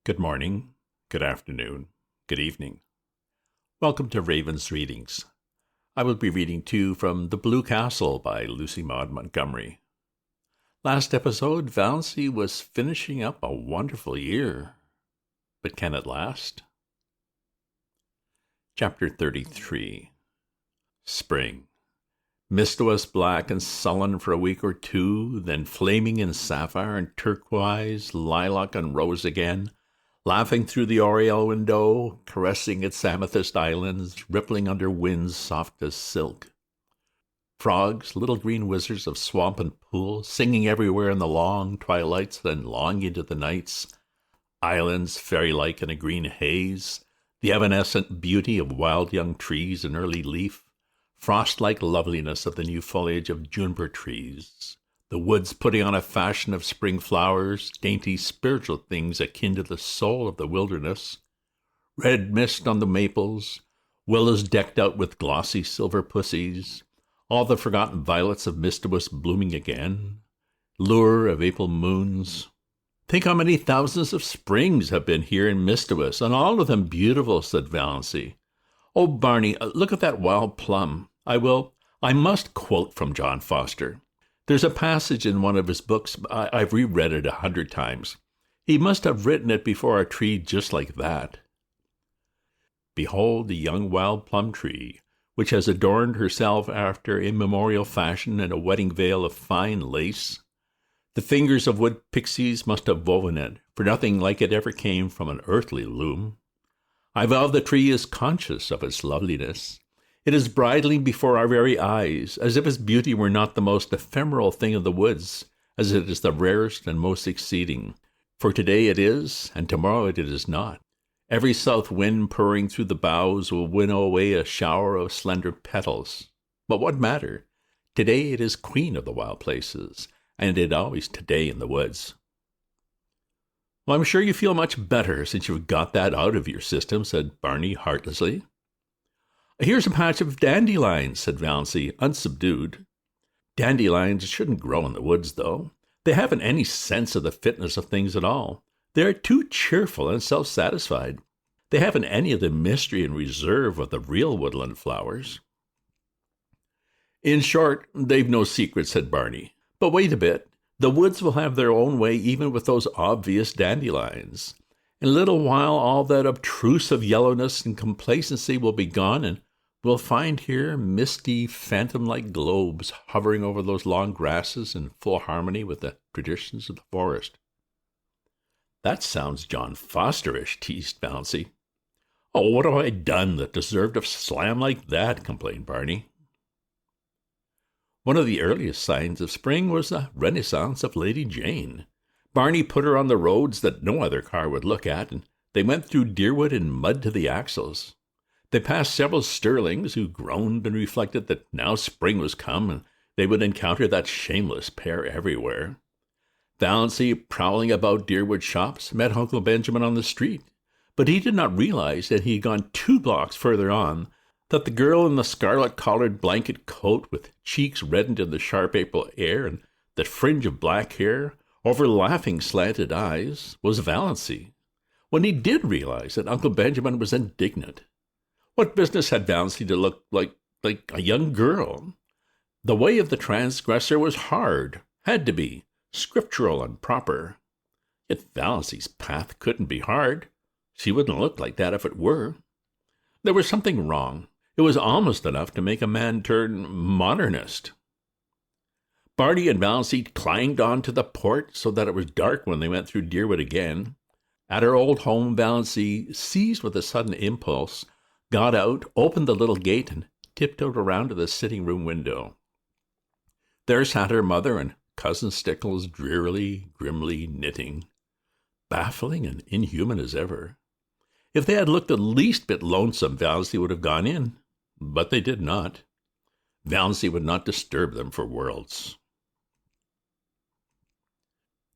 Good morning, good afternoon, good evening. Welcome to Raven's Readings. I will be reading to you from The Blue Castle by Lucy Maude Montgomery. Last episode, Valancy was finishing up a wonderful year. But can it last? Chapter 33. Spring. Mist was black and sullen for a week or two, then flaming in sapphire and turquoise, lilac and rose again, laughing through the oriel window, caressing its amethyst islands, rippling under winds soft as silk. Frogs, little green wizards of swamp and pool, singing everywhere in the long twilights and long into the nights. Islands fairy-like in a green haze, the evanescent beauty of wild young trees in early leaf, frost-like loveliness of the new foliage of juniper trees. The woods putting on a fashion of spring flowers, dainty spiritual things akin to the soul of the wilderness. Red mist on the maples, willows decked out with glossy silver pussies, all the forgotten violets of Mistibus blooming again, lure of April moons. Think how many thousands of springs have been here in Mistibus, and all of them beautiful, said Valancy. Oh, Barney, look at that wild plum. I must quote from John Foster. There's a passage in one of his books, I've reread it 100 times. He must have written it before a tree just like that. Behold the young wild plum tree, which has adorned herself after immemorial fashion in a wedding veil of fine lace. The fingers of wood pixies must have woven it, for nothing like it ever came from an earthly loom. I vow the tree is conscious of its loveliness. It is bridling before our very eyes, as if its beauty were not the most ephemeral thing of the woods, as it is the rarest and most exceeding. For today it is, and tomorrow it is not. Every south wind purring through the boughs will winnow away a shower of slender petals. But what matter? Today it is queen of the wild places, and it always today in the woods. Well, I'm sure you feel much better since you've got that out of your system, said Barney heartlessly. Here's a patch of dandelions, said Valancy, unsubdued. Dandelions shouldn't grow in the woods, though. They haven't any sense of the fitness of things at all. They're too cheerful and self-satisfied. They haven't any of the mystery and reserve of the real woodland flowers. In short, they've no secret, said Barney. But wait a bit. The woods will have their own way even with those obvious dandelions. In a little while, all that obtrusive yellowness and complacency will be gone, and we'll find here misty, phantom-like globes hovering over those long grasses in full harmony with the traditions of the forest. That sounds John Fosterish, teased Valancy. Oh, what have I done that deserved a slam like that, complained Barney. One of the earliest signs of spring was the renaissance of Lady Jane. Barney put her on the roads that no other car would look at, and they went through Deerwood in mud to the axles. They passed several Sterlings who groaned and reflected that now spring was come, and they would encounter that shameless pair everywhere. Valancy, prowling about Deerwood shops, met Uncle Benjamin on the street, but he did not realize that he had gone 2 blocks further on, that the girl in the scarlet-collared blanket coat with cheeks reddened in the sharp April air and the fringe of black hair over laughing slanted eyes was Valancy. When he did realize that Uncle Benjamin was indignant. What business had Valancy to look like a young girl? The way of the transgressor was hard, had to be, scriptural and proper. Yet Valancy's path couldn't be hard. She wouldn't look like that if it were. There was something wrong. It was almost enough to make a man turn modernist. Barney and Valancy clanged on to the port so that it was dark when they went through Deerwood again. At her old home, Valancy, seized with a sudden impulse, got out, opened the little gate, and tiptoed around to the sitting-room window. There sat her mother and Cousin Stickles drearily, grimly knitting, baffling and inhuman as ever. If they had looked the least bit lonesome, Valancy would have gone in, but they did not. Valancy would not disturb them for worlds.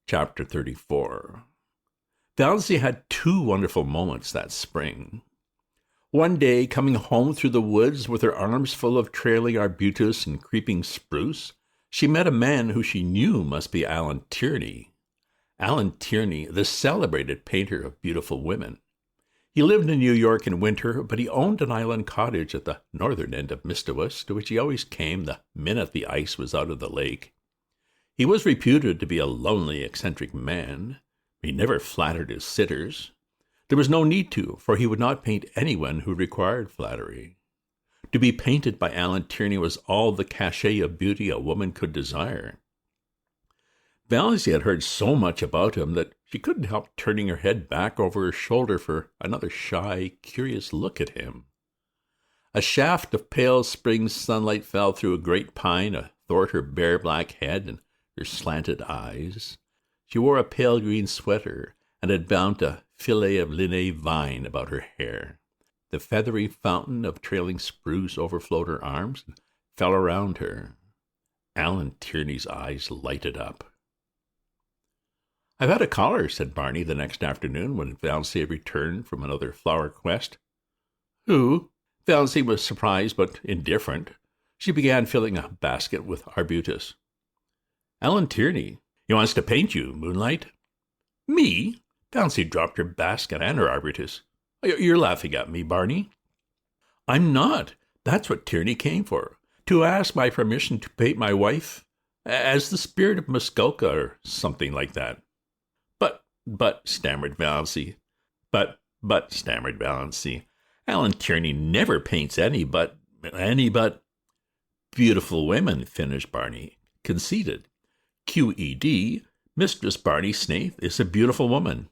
Chapter 34. Valancy had 2 wonderful moments that spring. One day, coming home through the woods with her arms full of trailing arbutus and creeping spruce, she met a man who she knew must be Alan Tierney. Alan Tierney, the celebrated painter of beautiful women. He lived in New York in winter, but he owned an island cottage at the northern end of Mistawus, to which he always came the minute the ice was out of the lake. He was reputed to be a lonely, eccentric man. He never flattered his sitters. There was no need to, for he would not paint anyone who required flattery. To be painted by Alan Tierney was all the cachet of beauty a woman could desire. Valancy had heard so much about him that she couldn't help turning her head back over her shoulder for another shy, curious look at him. A shaft of pale spring sunlight fell through a great pine athwart her bare black head and her slanted eyes. She wore a pale green sweater and had bound a fillet of linné vine about her hair. The feathery fountain of trailing spruce overflowed her arms and fell around her. Alan Tierney's eyes lighted up. "I've had a caller," said Barney the next afternoon when Valancy returned from another flower quest. "Who?" Valancy was surprised but indifferent. She began filling a basket with arbutus. "Alan Tierney. He wants to paint you, Moonlight." "Me?" Valancy dropped her basket and her arbutus. "You're laughing at me, Barney." "I'm not. That's what Tierney came for. To ask my permission to paint my wife as the spirit of Muskoka or something like that." But, stammered Valancy. But, stammered Valancy. "Alan Tierney never paints any but... Beautiful women," finished Barney, conceited. "QED, Mistress Barney Snaith is a beautiful woman."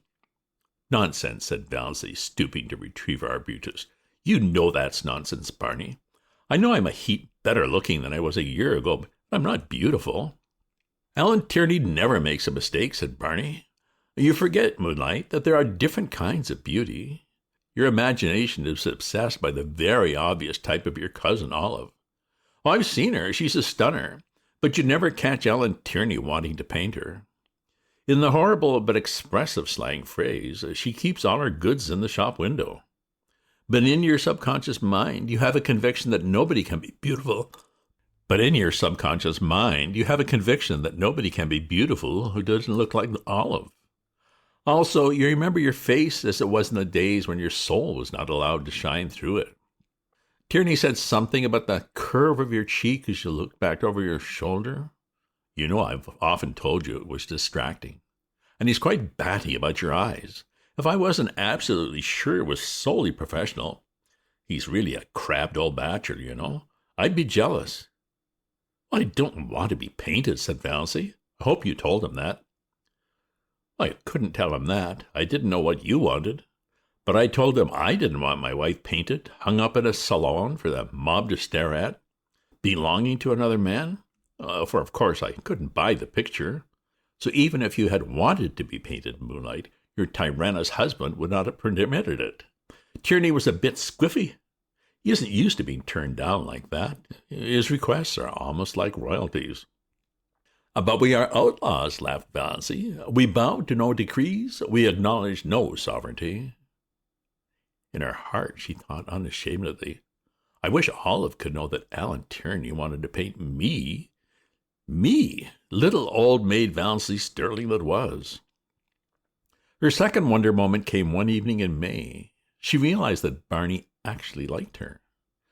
"Nonsense," said Valancy, stooping to retrieve her arbutus. "You know that's nonsense, Barney. I know I'm a heap better looking than I was a year ago, but I'm not beautiful." "Alan Tierney never makes a mistake," said Barney. "You forget, Moonlight, that there are different kinds of beauty. Your imagination is obsessed by the very obvious type of your cousin Olive. Well, I've seen her. She's a stunner. But you'd never catch Alan Tierney wanting to paint her. In the horrible but expressive slang phrase, she keeps all her goods in the shop window. But in your subconscious mind, you have a conviction that nobody can be beautiful. Who doesn't look like Olive. Also, you remember your face as it was in the days when your soul was not allowed to shine through it. Tierney said something about the curve of your cheek as you looked back over your shoulder. You know I've often told you it was distracting. And he's quite batty about your eyes. If I wasn't absolutely sure it was solely professional, he's really a crabbed old bachelor, you know, I'd be jealous." "I don't want to be painted," said Valancy. "I hope you told him that." "I couldn't tell him that. I didn't know what you wanted. But I told him I didn't want my wife painted, hung up in a salon for the mob to stare at, belonging to another man. For of course I couldn't buy the picture. So even if you had wanted to be painted, Moonlight, your tyrannous husband would not have permitted it. Tierney was a bit squiffy. He isn't used to being turned down like that. His requests are almost like royalties." "But we are outlaws," laughed Valancy. "We bow to no decrees. We acknowledge no sovereignty." In her heart, she thought unashamedly, "I wish Olive could know that Alan Tierney wanted to paint me. Me, little old maid Valancy Sterling that was." Her second wonder moment came one evening in May. She realized that Barney actually liked her.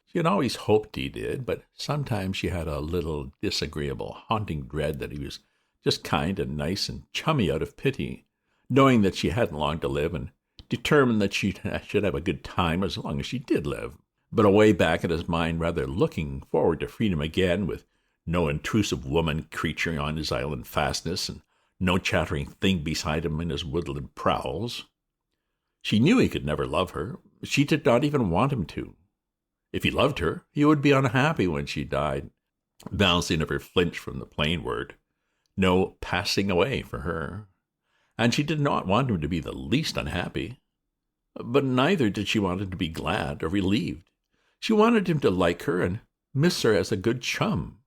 She had always hoped he did, but sometimes she had a little disagreeable, haunting dread that he was just kind and nice and chummy out of pity, knowing that she hadn't long to live and determined that she should have a good time as long as she did live, but away back in his mind rather looking forward to freedom again, with no intrusive woman creature on his island fastness and no chattering thing beside him in his woodland prowls. She knew he could never love her. She did not even want him to. If he loved her, he would be unhappy when she died. Valancy never flinched from the plain word. No passing away for her. And she did not want him to be the least unhappy. But neither did she want him to be glad or relieved. She wanted him to like her and miss her as a good chum.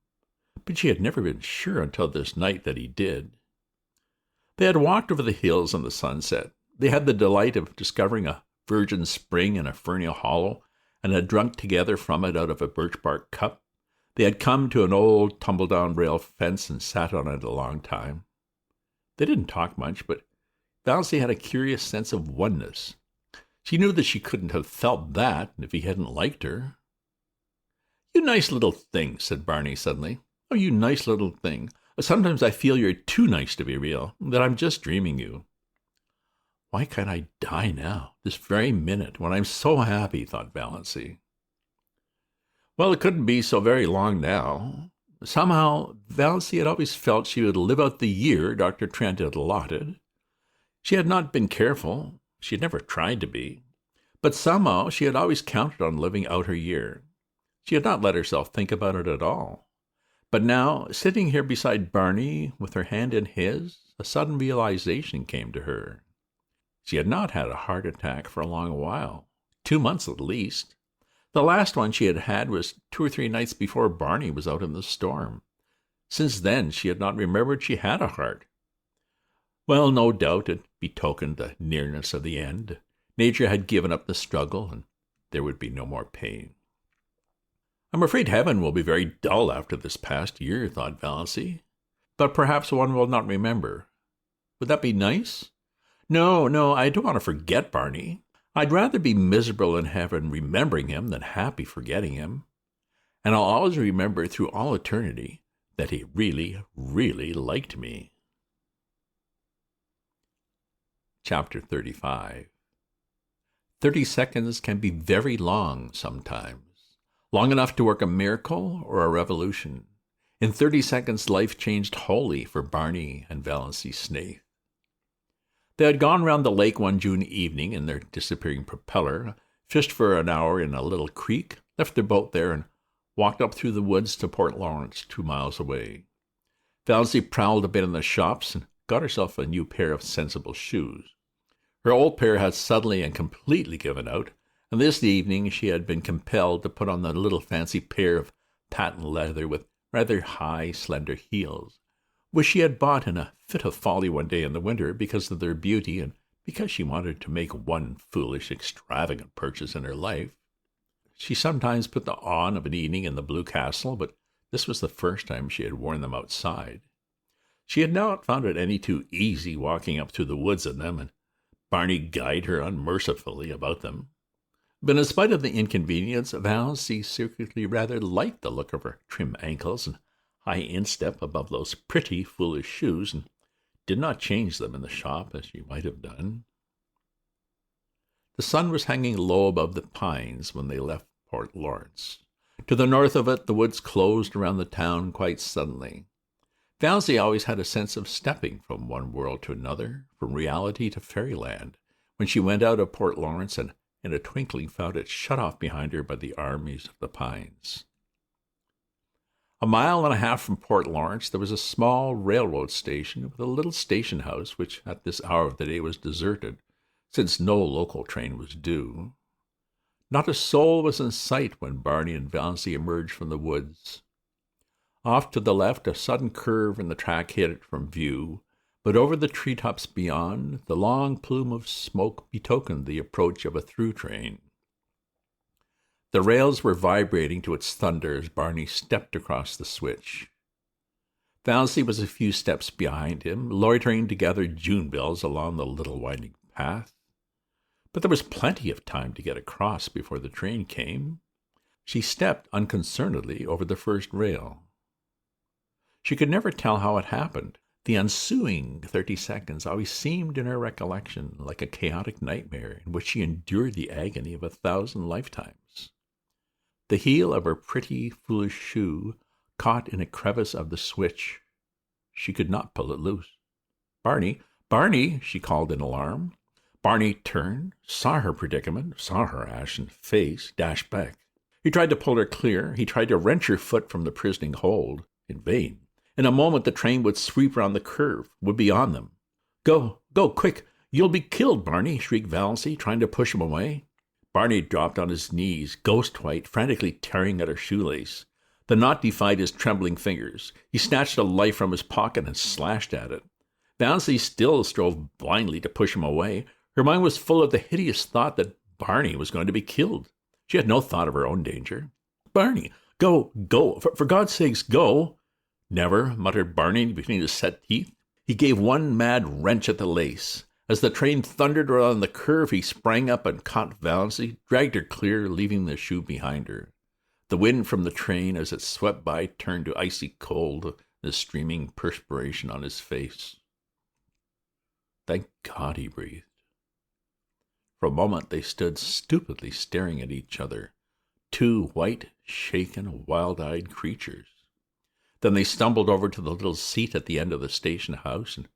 But she had never been sure until this night that he did. They had walked over the hills in the sunset. They had the delight of discovering a virgin spring in a ferny hollow, and had drunk together from it out of a birch-bark cup. They had come to an old tumble-down rail fence and sat on it a long time. They didn't talk much, but Valancy had a curious sense of oneness. She knew that she couldn't have felt that if he hadn't liked her. "You nice little thing," said Barney suddenly. "Oh, you nice little thing. Sometimes I feel you're too nice to be real, that I'm just dreaming you." Why can't I die now, this very minute, when I'm so happy, thought Valancy. Well, it couldn't be so very long now. Somehow, Valancy had always felt she would live out the year Dr. Trent had allotted. She had not been careful. She had never tried to be. But somehow she had always counted on living out her year. She had not let herself think about it at all. But now, sitting here beside Barney, with her hand in his, a sudden realization came to her. She had not had a heart attack for a long while, 2 months at least. The last one she had was 2 or 3 nights before Barney was out in the storm. Since then she had not remembered she had a heart. Well, no doubt it betokened the nearness of the end. Nature had given up the struggle, and there would be no more pain. I'm afraid heaven will be very dull after this past year, thought Valancy. But perhaps one will not remember. Would that be nice? No, I don't want to forget Barney. I'd rather be miserable in heaven remembering him than happy forgetting him. And I'll always remember through all eternity that he really, really liked me. Chapter 35. 30 seconds can be very long sometimes. Long enough to work a miracle or a revolution. In 30 seconds, life changed wholly for Barney and Valancy Snaith. They had gone round the lake one June evening in their disappearing propeller, fished for an hour in a little creek, left their boat there, and walked up through the woods to Port Lawrence, 2 miles away. Valancy prowled a bit in the shops and got herself a new pair of sensible shoes. Her old pair had suddenly and completely given out, and this evening she had been compelled to put on the little fancy pair of patent leather with rather high, slender heels, which she had bought in a fit of folly one day in the winter because of their beauty and because she wanted to make one foolish, extravagant purchase in her life. She sometimes put them on of an evening in the Blue Castle, but this was the first time she had worn them outside. She had not found it any too easy walking up through the woods in them, and Barney guyed her unmercifully about them. But in spite of the inconvenience, Valancy secretly rather liked the look of her trim ankles and high instep above those pretty, foolish shoes, and did not change them in the shop as she might have done. The sun was hanging low above the pines when they left Port Lawrence. To the north of it, the woods closed around the town quite suddenly. Valancy always had a sense of stepping from one world to another, from reality to fairyland, when she went out of Port Lawrence and in a twinkling found it shut off behind her by the armies of the pines. A mile and a half from Port Lawrence there was a small railroad station with a little station house which at this hour of the day was deserted, since no local train was due. Not a soul was in sight when Barney and Valancy emerged from the woods. Off to the left, a sudden curve in the track hid it from view, but over the treetops beyond, the long plume of smoke betokened the approach of a through train. The rails were vibrating to its thunder as Barney stepped across the switch. Valancy was a few steps behind him, loitering to gather June bells along the little winding path. But there was plenty of time to get across before the train came. She stepped unconcernedly over the first rail. She could never tell how it happened. The ensuing 30 seconds always seemed in her recollection like a chaotic nightmare in which she endured the agony of 1,000 lifetimes. The heel of her pretty, foolish shoe caught in a crevice of the switch. She could not pull it loose. "Barney, Barney!" she called in alarm. Barney turned, saw her predicament, saw her ashen face, dashed back. He tried to pull her clear. He tried to wrench her foot from the prisoning hold. In vain. In a moment the train would sweep round the curve, would be on them. Go, quick! You'll be killed, Barney!" shrieked Valancy, trying to push him away. Barney dropped on his knees, ghost-white, frantically tearing at her shoelace. The knot defied his trembling fingers. He snatched a knife from his pocket and slashed at it. Valancy still strove blindly to push him away. Her mind was full of the hideous thought that Barney was going to be killed. She had no thought of her own danger. "Barney, go! For God's sakes, go!" "Never," muttered Barney between his set teeth. He gave one mad wrench at the lace. As the train thundered around the curve, he sprang up and caught Valancy, dragged her clear, leaving the shoe behind her. The wind from the train, as it swept by, turned to icy cold, the streaming perspiration on his face. Thank God, he breathed. For a moment they stood stupidly staring at each other, two white, shaken, wild-eyed creatures. Then they stumbled over to the little seat at the end of the station house and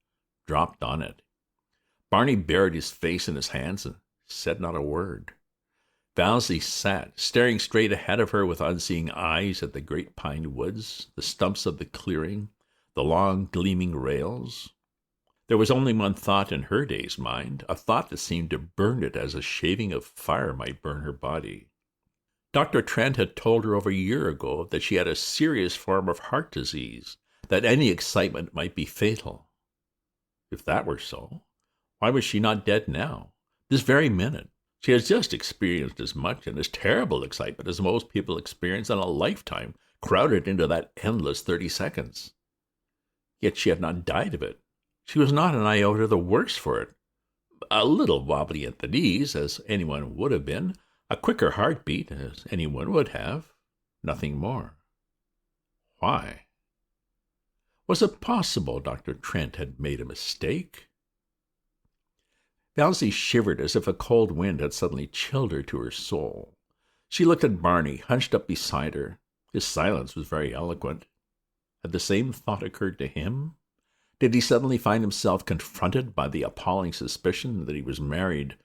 dropped on it. Barney buried his face in his hands and said not a word. Valancy sat, staring straight ahead of her with unseeing eyes at the great pine woods, the stumps of the clearing, the long gleaming rails. There was only one thought in her dazed mind, a thought that seemed to burn it as a shaving of fire might burn her body. Dr. Trent had told her over a year ago that she had a serious form of heart disease, that any excitement might be fatal. If that were so, why was she not dead now, this very minute? She has just experienced as much and as terrible excitement as most people experience in a lifetime, crowded into that endless 30 seconds. Yet she had not died of it. She was not an iota the worse for it. A little wobbly at the knees, as anyone would have been, a quicker heartbeat, as anyone would have, nothing more. Why? Was it possible Dr. Trent had made a mistake? Valancy shivered as if a cold wind had suddenly chilled her to her soul. She looked at Barney, hunched up beside her. His silence was very eloquent. Had the same thought occurred to him? Did he suddenly find himself confronted by the appalling suspicion that he was married,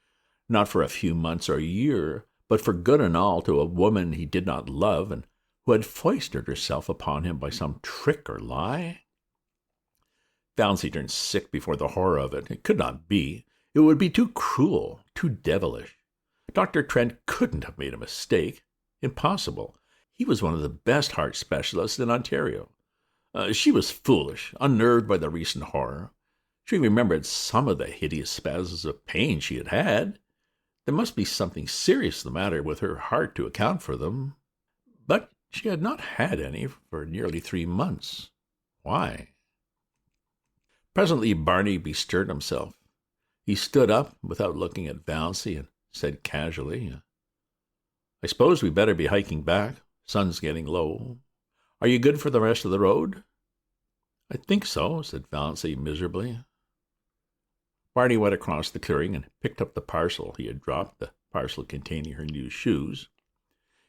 not for a few months or a year, but for good and all to a woman he did not love, and who had foisted herself upon him by some trick or lie? Valancy turned sick before the horror of it. It could not be. It would be too cruel, too devilish. Dr. Trent couldn't have made a mistake. Impossible. He was one of the best heart specialists in Ontario. She was foolish, unnerved by the recent horror. She remembered some of the hideous spasms of pain she had had. There must be something serious the matter with her heart to account for them. But she had not had any for nearly 3 months. Why? Presently Barney bestirred himself. He stood up without looking at Valancy and said casually, "I suppose we'd better be hiking back. Sun's getting low. Are you good for the rest of the road?" "I think so," said Valancy miserably. Barney went across the clearing and picked up the parcel he had dropped, the parcel containing her new shoes.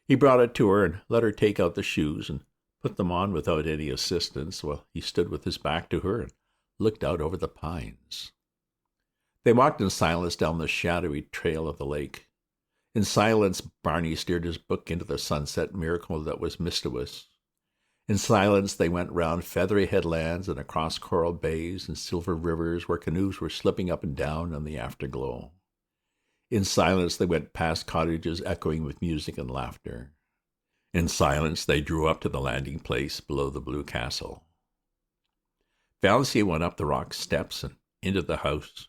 He brought it to her and let her take out the shoes and put them on without any assistance, while he stood with his back to her and looked out over the pines. They walked in silence down the shadowy trail of the lake. In silence, Barney steered his book into the sunset miracle that was Mistawis. In silence, they went round feathery headlands and across coral bays and silver rivers where canoes were slipping up and down in the afterglow. In silence, they went past cottages echoing with music and laughter. In silence, they drew up to the landing place below the blue castle. Valancy went up the rock steps and into the house.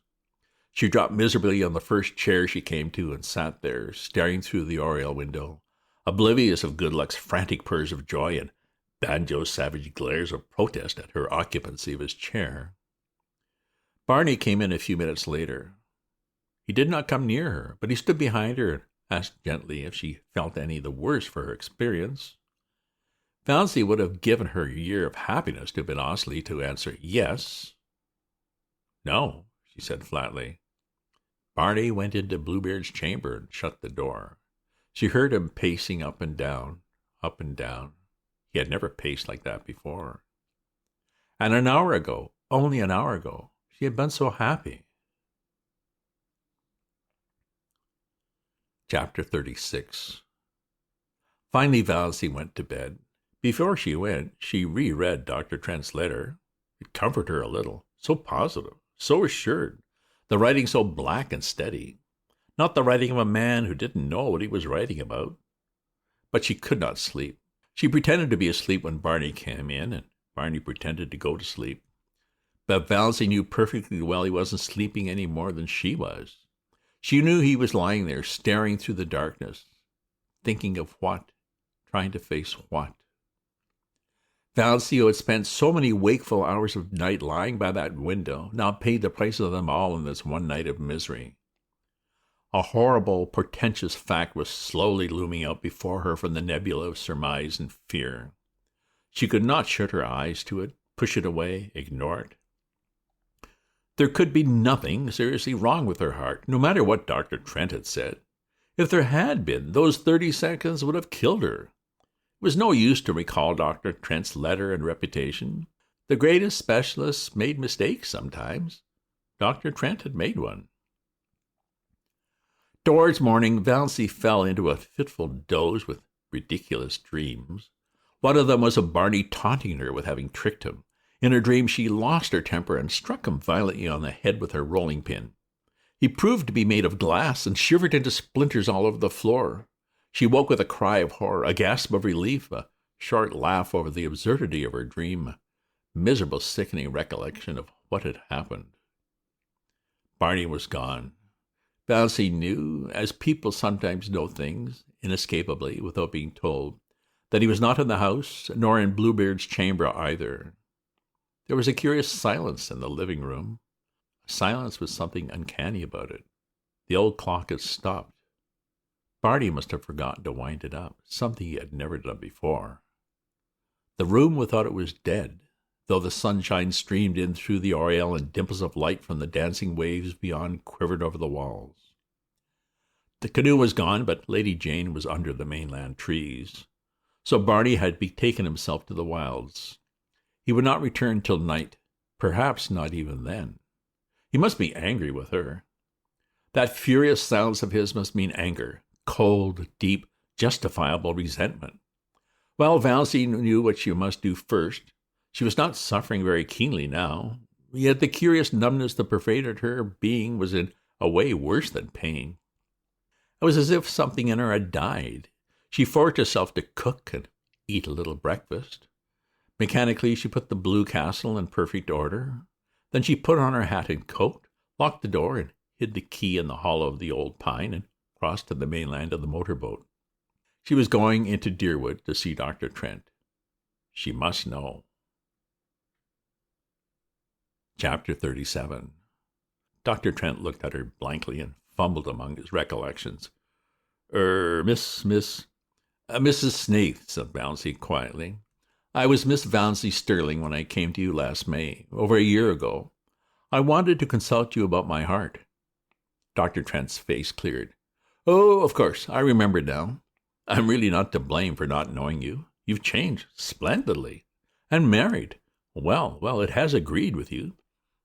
She dropped miserably on the first chair she came to and sat there, staring through the oriel window, oblivious of Goodluck's frantic purrs of joy and Banjo's savage glares of protest at her occupancy of his chair. Barney came in a few minutes later. He did not come near her, but he stood behind her and asked gently if she felt any the worse for her experience. Valancy would have given her a year of happiness to have been Osley to answer yes. "No," she said flatly. Barney went into Bluebeard's chamber and shut the door. She heard him pacing up and down, up and down. He had never paced like that before. And an hour ago, only an hour ago, she had been so happy. Chapter 36. Finally, Valancy went to bed. Before she went, she reread Dr. Trent's letter. It comforted her a little. So positive, so assured. The writing so black and steady. Not the writing of a man who didn't know what he was writing about. But she could not sleep. She pretended to be asleep when Barney came in, and Barney pretended to go to sleep. But Valancy knew perfectly well he wasn't sleeping any more than she was. She knew he was lying there, staring through the darkness, thinking of what, trying to face what. Valancy, who had spent so many wakeful hours of night lying by that window, now paid the price of them all in this one night of misery. A horrible, portentous fact was slowly looming out before her from the nebula of surmise and fear. She could not shut her eyes to it, push it away, ignore it. There could be nothing seriously wrong with her heart, no matter what Dr. Trent had said. If there had been, those 30 seconds would have killed her. It was no use to recall Dr. Trent's letter and reputation. The greatest specialists made mistakes sometimes. Dr. Trent had made one. Towards morning, Valancy fell into a fitful doze with ridiculous dreams. One of them was of Barney taunting her with having tricked him. In her dream, she lost her temper and struck him violently on the head with her rolling pin. He proved to be made of glass and shivered into splinters all over the floor. She woke with a cry of horror, a gasp of relief, a short laugh over the absurdity of her dream, a miserable, sickening recollection of what had happened. Barney was gone. Valancy knew, as people sometimes know things, inescapably, without being told, that he was not in the house, nor in Bluebeard's chamber either. There was a curious silence in the living room, a silence with something uncanny about it. The old clock had stopped. Barney must have forgotten to wind it up, something he had never done before. The room without it was dead, though the sunshine streamed in through the oriel and dimples of light from the dancing waves beyond quivered over the walls. The canoe was gone, but Lady Jane was under the mainland trees, so Barney had betaken himself to the wilds. He would not return till night, perhaps not even then. He must be angry with her. That furious silence of his must mean anger, cold, deep, justifiable resentment. Well, Valancy knew what she must do first. She was not suffering very keenly now, yet the curious numbness that pervaded her being was in a way worse than pain. It was as if something in her had died. She forced herself to cook and eat a little breakfast. Mechanically, she put the blue castle in perfect order. Then she put on her hat and coat, locked the door, and hid the key in the hollow of the old pine, and crossed to the mainland of the motorboat. She was going into Deerwood to see Dr. Trent. She must know. Chapter 37. Dr. Trent looked at her blankly and fumbled among his recollections. Mrs. Snaith, said Valancy quietly. I was Miss Valancy Sterling when I came to you last May, over a year ago. I wanted to consult you about my heart. Dr. Trent's face cleared. Oh, of course, I remember now. I'm really not to blame for not knowing you. You've changed splendidly. And married. Well, it has agreed with you.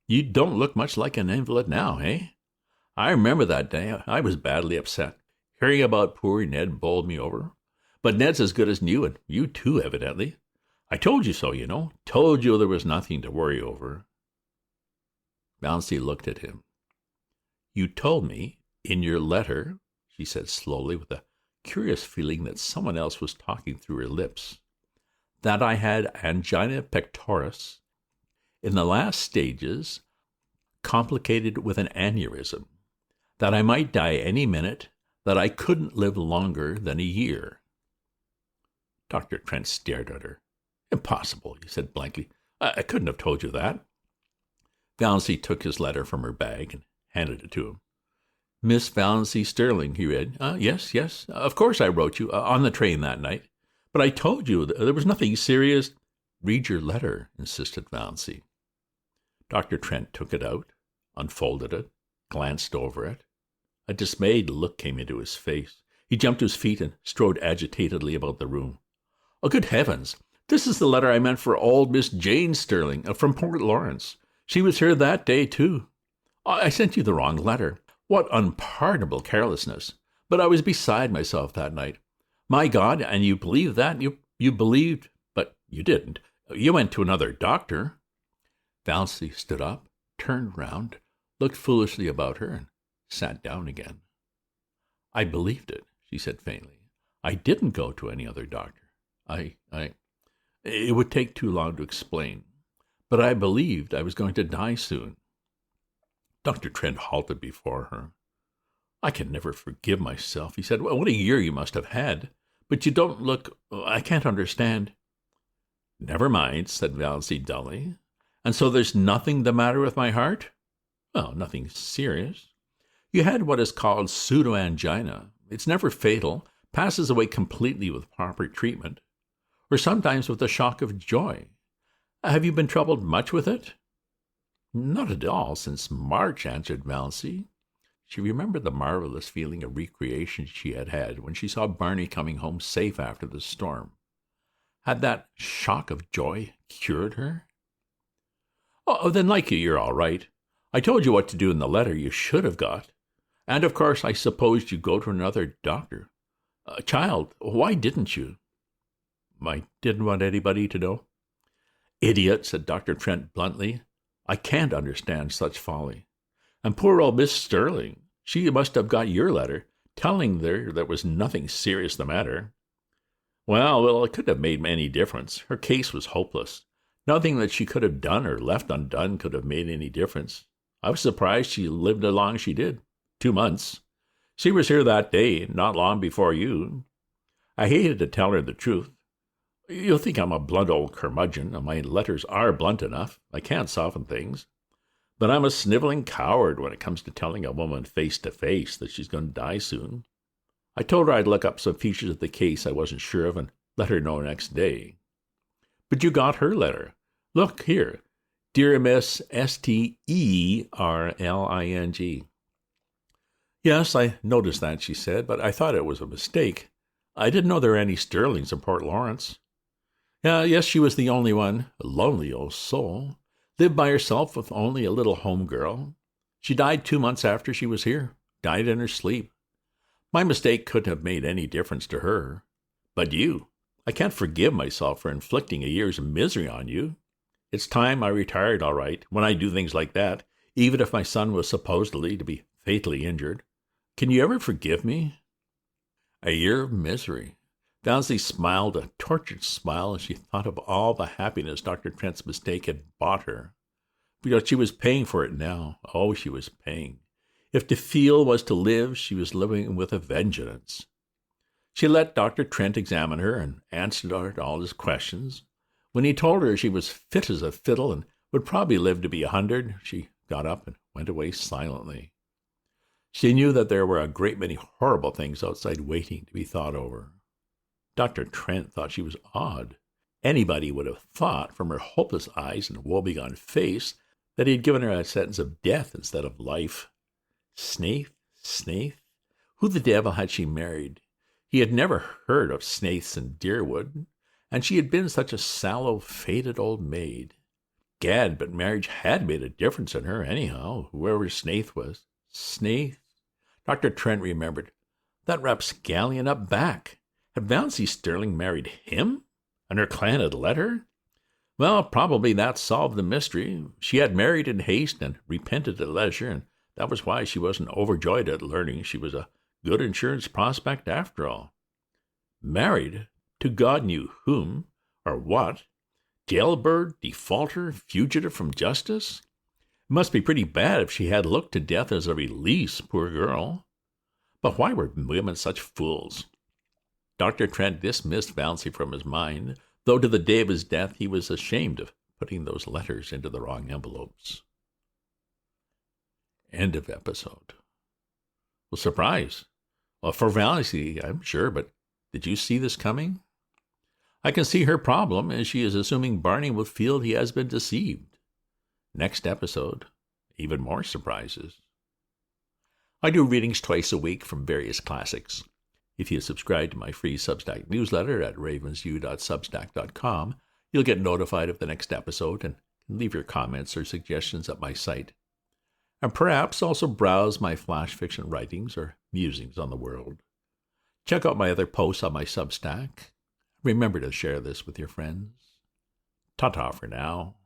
You don't look much like an invalid now, eh? I remember that day. I was badly upset. Hearing about poor Ned bowled me over. But Ned's as good as new, and you too, evidently. I told you so, you know. Told you there was nothing to worry over. Valancy looked at him. You told me, in your letter, she said slowly, with a curious feeling that someone else was talking through her lips, that I had angina pectoris, in the last stages, complicated with an aneurysm, that I might die any minute, that I couldn't live longer than a year. Dr. Trent stared at her. Impossible, he said blankly. I couldn't have told you that. Valancy took his letter from her bag and handed it to him. Miss Valancy Sterling, he read. Yes, of course I wrote you, on the train that night. But I told you there was nothing serious. Read your letter, insisted Valancy. Dr. Trent took it out, unfolded it, glanced over it. A dismayed look came into his face. He jumped to his feet and strode agitatedly about the room. Oh, good heavens! This is the letter I meant for old Miss Jane Sterling, from Port Lawrence. She was here that day, too. I sent you the wrong letter. What unpardonable carelessness. But I was beside myself that night. My God, and you believed that? You believed, but you didn't. You went to another doctor. Valancy stood up, turned round, looked foolishly about her, and sat down again. I believed it, she said faintly. I didn't go to any other doctor. It would take too long to explain, but I believed I was going to die soon. Dr. Trent halted before her. I can never forgive myself, he said. Well, what a year you must have had. But you don't look... I can't understand. Never mind, said Valancy dully. And so there's nothing the matter with my heart? Well, nothing serious. You had what is called pseudoangina. It's never fatal, passes away completely with proper treatment, or sometimes with a shock of joy. Have you been troubled much with it? Not at all, since March, answered Valancy. She remembered the marvelous feeling of recreation she had had when she saw Barney coming home safe after the storm. Had that shock of joy cured her? Oh, then like you're all right. I told you what to do in the letter you should have got. And, of course, I supposed you'd go to another doctor. Child, why didn't you? I didn't want anybody to know. Idiot, said Dr. Trent bluntly. I can't understand such folly. And poor old Miss Sterling, she must have got your letter, telling her there was nothing serious the matter. Well, it couldn't have made any difference. Her case was hopeless. Nothing that she could have done or left undone could have made any difference. I was surprised she lived as long as she did. 2 months. She was here that day, not long before you. I hated to tell her the truth. You'll think I'm a blunt old curmudgeon, and my letters are blunt enough. I can't soften things. But I'm a sniveling coward when it comes to telling a woman face to face that she's going to die soon. I told her I'd look up some features of the case I wasn't sure of and let her know next day. But you got her letter. Look here. Dear Miss Sterling. Yes, I noticed that, she said, but I thought it was a mistake. I didn't know there were any Sterlings in Port Lawrence. Yes, she was the only one. A lonely old soul. Lived by herself with only a little home girl. She died 2 months after she was here. Died in her sleep. My mistake couldn't have made any difference to her. But you. I can't forgive myself for inflicting a year's misery on you. It's time I retired, all right, when I do things like that, even if my son was supposedly to be fatally injured. Can you ever forgive me? A year of misery. Valancy smiled a tortured smile as she thought of all the happiness Dr. Trent's mistake had bought her. Because she was paying for it now. Oh, she was paying. If to feel was to live, she was living with a vengeance. She let Dr. Trent examine her and answered all his questions. When he told her she was fit as a fiddle and would probably live to be 100, she got up and went away silently. She knew that there were a great many horrible things outside waiting to be thought over. Dr. Trent thought she was odd. Anybody would have thought, from her hopeless eyes and woebegone face, that he had given her a sentence of death instead of life. Snaith? Who the devil had she married? He had never heard of Snaiths in Deerwood, and she had been such a sallow, faded old maid. Gad, but marriage had made a difference in her, anyhow, whoever Snaith was. Snaith? Dr. Trent remembered. That rapscallion up back. Had Valancy Sterling married him? And her clan had let her? Well, probably that solved the mystery. She had married in haste and repented at leisure, and that was why she wasn't overjoyed at learning she was a good insurance prospect after all. Married to God knew whom, or what? Jailbird, defaulter, fugitive from justice? It must be pretty bad if she had looked to death as a release, poor girl. But why were women such fools? Dr. Trent dismissed Valancy from his mind, though to the day of his death he was ashamed of putting those letters into the wrong envelopes. End of episode. Well, surprise. Well, for Valancy, I'm sure, but did you see this coming? I can see her problem, as she is assuming Barney will feel he has been deceived. Next episode, even more surprises. I do readings twice a week from various classics. If you subscribe to my free Substack newsletter at ravensview.substack.com, you'll get notified of the next episode and can leave your comments or suggestions at my site. And perhaps also browse my flash fiction writings or musings on the world. Check out my other posts on my Substack. Remember to share this with your friends. Ta-ta for now.